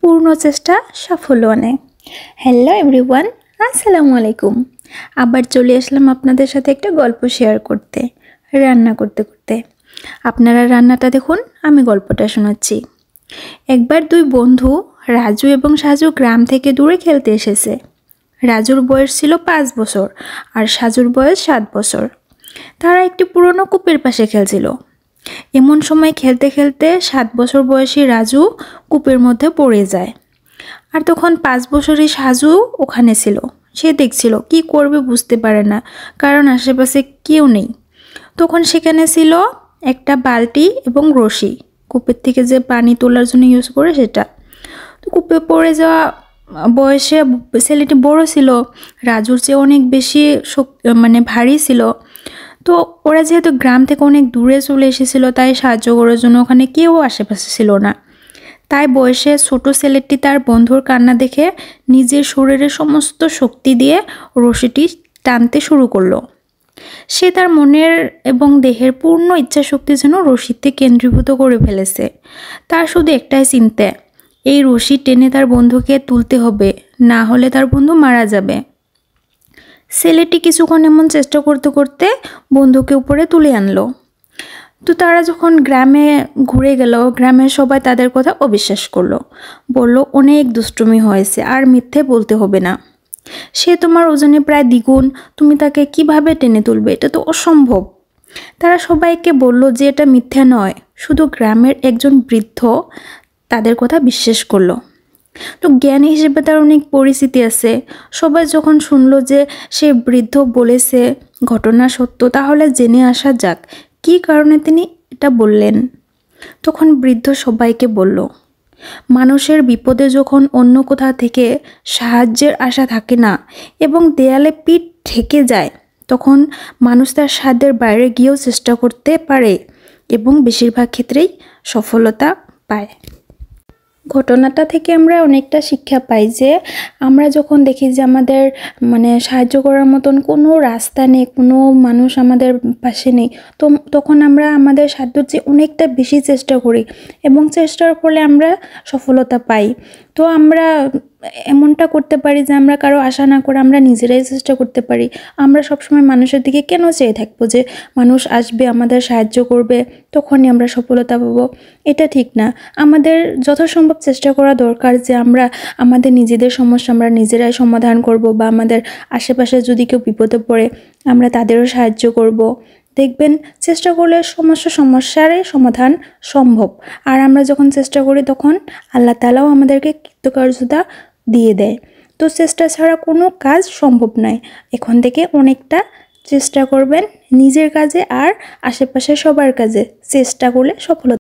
পূর্ণ চেষ্টা সাফল্য আনে। হ্যালো এভরিওয়ান, আসসালামু আলাইকুম। আবার চলে আসলাম আপনাদের সাথে একটা গল্প শেয়ার করতে, রান্না করতে করতে। আপনারা রান্নাটা দেখুন, আমি গল্পটা শোনাচ্ছি। একবার দুই বন্ধু রাজু এবং সাজু গ্রাম থেকে দূরে খেলতে এসেছে। রাজুর বয়স ছিল 5 বছর আর সাজুর বয়স 7 বছর। তারা একটি পুরনো কূপের পাশে খেলছিল। এমন সময় খেলতে খেলতে 7 বছর বয়সী রাজু কূপের মধ্যে পড়ে যায়। আর তখন 5 বছরী সাজু ওখানে ছিল। সে দেখছিল, কি করবে বুঝতে পারে না, কারণ আশেপাশে কেউ নেই। তখন সেখানে ছিল একটা বালতি এবং রশি, কূপের থেকে যে পানি তোলার জন্য ইউজ করে সেটা। তো কূপে পড়ে যাওয়া বয়সে ছেলেটি বড় ছিল, রাজুর চেয়ে অনেক বেশি ভারী ছিল। তো ওরা যেহেতু গ্রাম থেকে অনেক দূরে চলে এসেছিল, তাই সাহায্য করার জন্য ওখানে কেউ আশেপাশে ছিল না। তাই বয়সে ছোট ছেলেটি তার বন্ধুর কান্না দেখে নিজের শরীরের সমস্ত শক্তি দিয়ে রশিটি টানতে শুরু করলো। সে তার মনের এবং দেহের পূর্ণ ইচ্ছা শক্তি যেন রশিতে কেন্দ্রীভূত করে ফেলেছে। তার শুধু একটাই চিন্তা, এই রশি টেনে তার বন্ধুকে তুলতে হবে, না হলে তার বন্ধু মারা যাবে। ছেলেটি কিছুক্ষণ এমন চেষ্টা করতে করতে বন্ধুকে উপরে তুলে আনলো। তো তারা যখন গ্রামে ঘুরে গেল, গ্রামের সবাই তাদের কথা অবিশ্বাস করলো। বলল, অনেক দুষ্টুমি হয়েছে, আর মিথ্যে বলতে হবে না। সে তোমার ওজনে প্রায় দ্বিগুণ, তুমি তাকে কিভাবে টেনে তুলবে? এটা তো অসম্ভব। তারা সবাইকে বলল যে এটা মিথ্যা নয়। শুধু গ্রামের একজন বৃদ্ধ তাদের কথা বিশ্বাস করলো। তো জ্ঞানী হিসেবে তার অনেক পরিচিতি আছে। সবাই যখন শুনলো যে সে বৃদ্ধ বলেছে ঘটনা সত্য, তাহলে জেনে আসা যাক কী কারণে তিনি এটা বললেন। তখন বৃদ্ধ সবাইকে বলল, মানুষের বিপদে যখন অন্য কোথা থেকে সাহায্যের আশা থাকে না এবং দেয়ালে পিঠ ঠেকে যায়, তখন মানুষ তার সাধ্যের বাইরে গিয়েও চেষ্টা করতে পারে এবং বেশিরভাগ ক্ষেত্রেই সফলতা পায়। ঘটনাটা থেকে আমরা অনেকটা শিক্ষা পাই যে আমরা যখন দেখি যে আমাদের সাহায্য করার মতন কোনো রাস্তা নেই, কোনো মানুষ আমাদের পাশে নেই, তো তখন আমরা আমাদের সাধ্যর চেয়ে অনেকটা বেশি চেষ্টা করি এবং চেষ্টার ফলে আমরা সফলতা পাই। তো আমরা এমনটা করতে পারি যে আমরা কারো আশা না করে আমরা নিজেরাই চেষ্টা করতে পারি। আমরা সবসময় মানুষের দিকে কেন চেয়ে থাকবো যে মানুষ আসবে আমাদের সাহায্য করবে তখনই আমরা সফলতা পাবো? এটা ঠিক না। আমাদের যথাসম্ভব চেষ্টা করা দরকার যে আমরা আমাদের নিজেদের সমস্যা আমরা নিজেরাই সমাধান করব, বা আমাদের আশেপাশে যদি কেউ বিপদে পড়ে আমরা তাদেরও সাহায্য করব। দেখবেন চেষ্টা করলে সমস্যারই সমাধান সম্ভব। আর আমরা যখন চেষ্টা করি তখন আল্লাহ তাআলাও আমাদেরকে কৃতকার্যতা দিয়ে দেয়। তো চেষ্টা ছাড়া কোনো কাজ সম্ভব নয়। এখন থেকে অনেকটা চেষ্টা করবেন নিজের কাজে আর আশেপাশে সবার কাজে। চেষ্টা করলে সফলতা